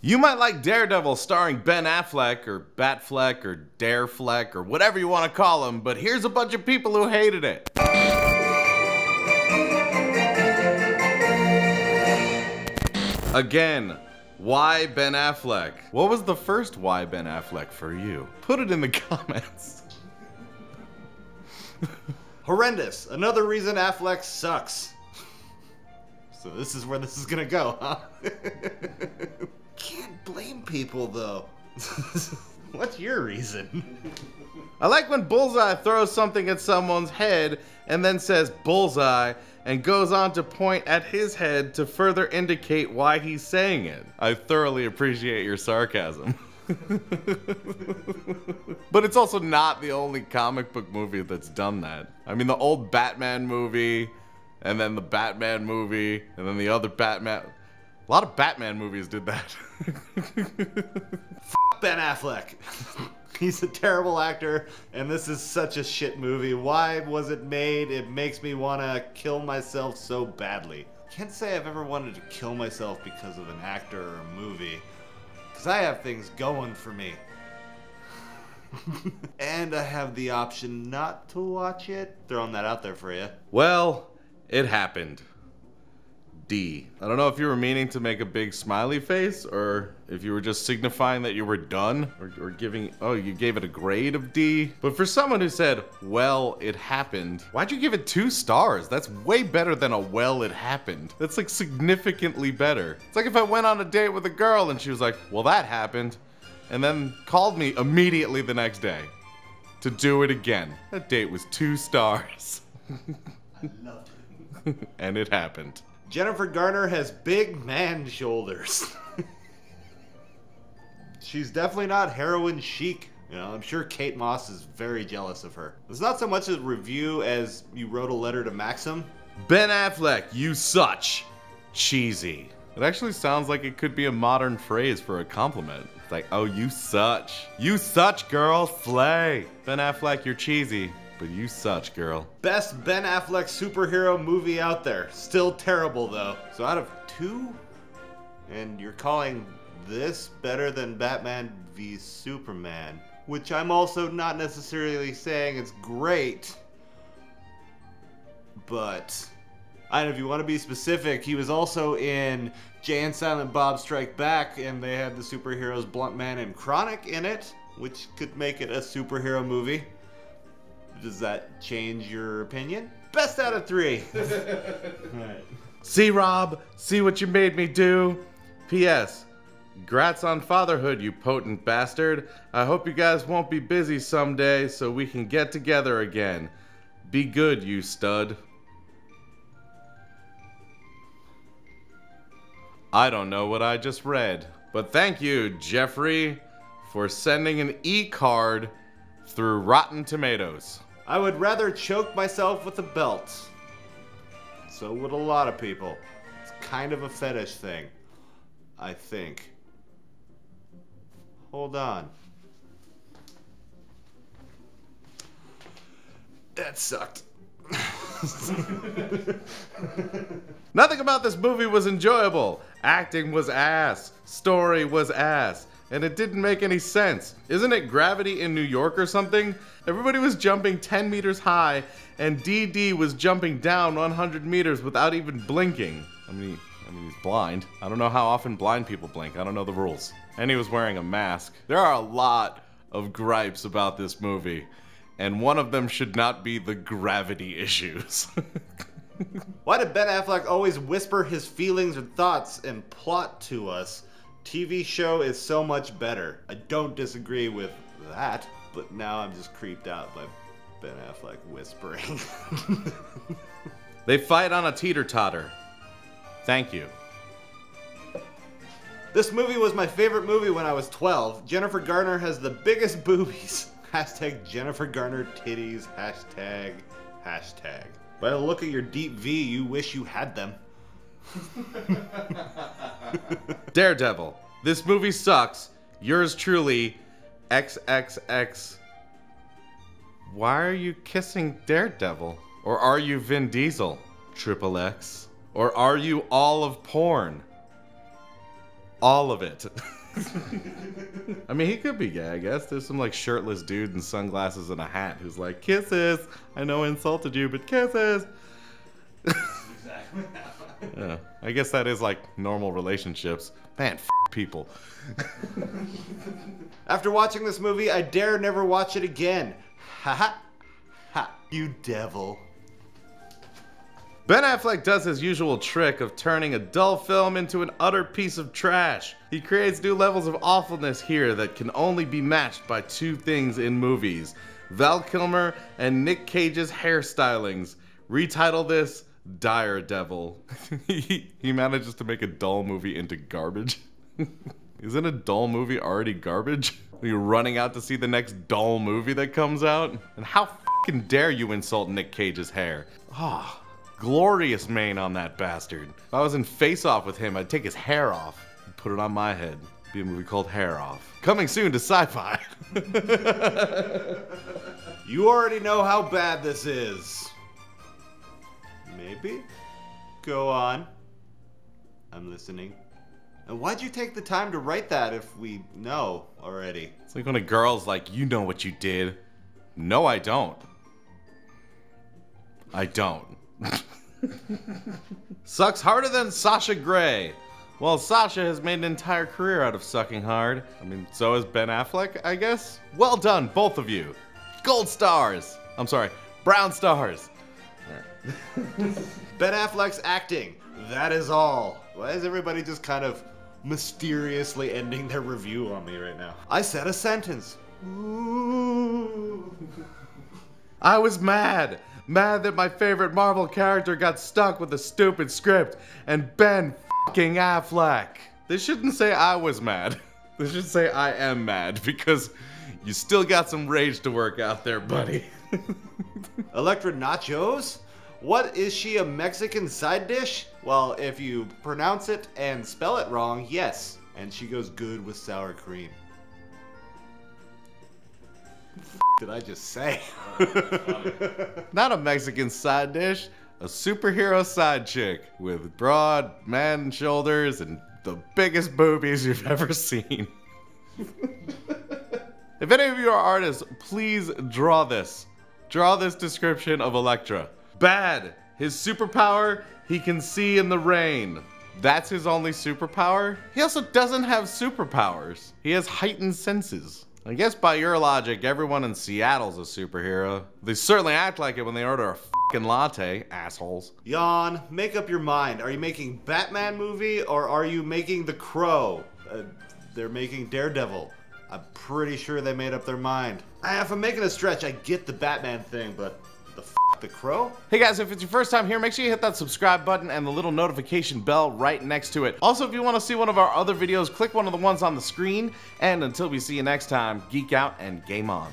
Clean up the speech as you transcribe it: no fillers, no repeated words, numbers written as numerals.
You might like Daredevil starring Ben Affleck, or Batfleck, or Darefleck, or whatever you want to call him, but here's a bunch of people who hated it. Again, why Ben Affleck? What was the first why Ben Affleck for you? Put it in the comments. Horrendous. Another reason Affleck sucks. So this is where this is gonna go, huh? Can't blame people, though. What's your reason? I like when Bullseye throws something at someone's head and then says Bullseye and goes on to point at his head to further indicate why he's saying it. I thoroughly appreciate your sarcasm. But it's also not the only comic book movie that's done that. I mean, the old Batman movie, and then the Batman movie, and then the other Batman. A lot of Batman movies did that. F Ben Affleck. He's a terrible actor, and this is such a shit movie. Why was it made? It makes me want to kill myself so badly. Can't say I've ever wanted to kill myself because of an actor or a movie, because I have things going for me. And I have the option not to watch it. Throwing that out there for you. Well, it happened. D. I don't know if you were meaning to make a big smiley face, or if you were just signifying that you were done, or giving, oh, you gave it a grade of D. But for someone who said, well, it happened, why'd you give it 2 stars? That's way better than a well, it happened. That's like significantly better. It's like if I went on a date with a girl and she was like, well, that happened, and then called me immediately the next day to do it again. That date was 2 stars. I loved it. And it happened. Jennifer Garner has big man shoulders. She's definitely not heroin chic. You know, I'm sure Kate Moss is very jealous of her. It's not so much a review as you wrote a letter to Maxim. Ben Affleck, you such cheesy. It actually sounds like it could be a modern phrase for a compliment. It's like, oh, you such. You such, girl, slay. Ben Affleck, you're cheesy. But you such, girl. Best Ben Affleck superhero movie out there. Still terrible, though. So out of 2, and you're calling this better than Batman v Superman, which I'm also not necessarily saying it's great, but if you want to be specific, he was also in Jay and Silent Bob Strike Back, and they had the superheroes Blunt Man and Chronic in it, which could make it a superhero movie. Does that change your opinion? Best out of 3. Right. See, Rob? See what you made me do? P.S. Grats on fatherhood, you potent bastard. I hope you guys won't be busy someday so we can get together again. Be good, you stud. I don't know what I just read, but thank you, Jeffrey, for sending an e-card through Rotten Tomatoes. I would rather choke myself with a belt. So would a lot of people. It's kind of a fetish thing, I think. Hold on. That sucked. Nothing about this movie was enjoyable. Acting was ass. Story was ass. And it didn't make any sense. Isn't it Gravity in New York or something? Everybody was jumping 10 meters high, and DD was jumping down 100 meters without even blinking. I mean, he's blind. I don't know how often blind people blink. I don't know the rules. And he was wearing a mask. There are a lot of gripes about this movie, and one of them should not be the gravity issues. Why did Ben Affleck always whisper his feelings and thoughts and plot to us? TV show is so much better. I don't disagree with that, but now I'm just creeped out by Ben Affleck whispering. They fight on a teeter-totter. Thank you. This movie was my favorite movie when I was 12. Jennifer Garner has the biggest boobies. Hashtag Jennifer Garner titties. Hashtag. By the look of your deep V, you wish you had them. Daredevil. This movie sucks. Yours truly, XXX. Why are you kissing Daredevil? Or are you Vin Diesel? Triple X. Or are you all of porn? All of it. I mean, he could be gay, I guess. There's some like shirtless dude in sunglasses and a hat who's like, kisses. I know I insulted you, but kisses. Exactly. Yeah, I guess that is like normal relationships. Man, people. After watching this movie, I dare never watch it again. Ha ha. Ha. You devil. Ben Affleck does his usual trick of turning a dull film into an utter piece of trash. He creates new levels of awfulness here that can only be matched by two things in movies: Val Kilmer and Nick Cage's hairstylings. Retitle this Daredevil. He manages to make a dull movie into garbage. Isn't a dull movie already garbage? Are you running out to see the next dull movie that comes out? And how f***ing dare you insult Nick Cage's hair? Ah. Glorious mane on that bastard. If I was in Face Off with him, I'd take his hair off and put it on my head. It'd be a movie called Hair Off. Coming soon to Sci-Fi. You already know how bad this is. Maybe? Go on. I'm listening. And why'd you take the time to write that if we know already? It's like when a girl's like, you know what you did. No, I don't. I don't. Sucks harder than Sasha Grey. Well, Sasha has made an entire career out of sucking hard. I mean, so has Ben Affleck, I guess? Well done, both of you. Gold stars. I'm sorry, brown stars. Ben Affleck's acting. That is all. Why is everybody just kind of mysteriously ending their review on me right now? I said a sentence. Ooh. I was mad. Mad that my favorite Marvel character got stuck with a stupid script and Ben fucking Affleck. They shouldn't say I was mad. They should say I am mad because you still got some rage to work out there, buddy. Elektra Natchios? What, is she a Mexican side dish? Well, if you pronounce it and spell it wrong, yes. And she goes good with sour cream. Did I just say? Not a Mexican side dish, a superhero side chick with broad man shoulders and the biggest boobies you've ever seen. If any of you are artists, please draw this. Draw this description of Elektra. Bad. His superpower, he can see in the rain. That's his only superpower? He also doesn't have superpowers. He has heightened senses. I guess by your logic, everyone in Seattle's a superhero. They certainly act like it when they order a f***ing latte, assholes. Jan, make up your mind. Are you making Batman movie or are you making The Crow? They're making Daredevil. I'm pretty sure they made up their mind. If I'm making a stretch, I get the Batman thing, but The Crow? Hey guys, if it's your first time here, make sure you hit that subscribe button and the little notification bell right next to it. Also, if you want to see one of our other videos, click one of the ones on the screen. And until we see you next time, geek out and game on.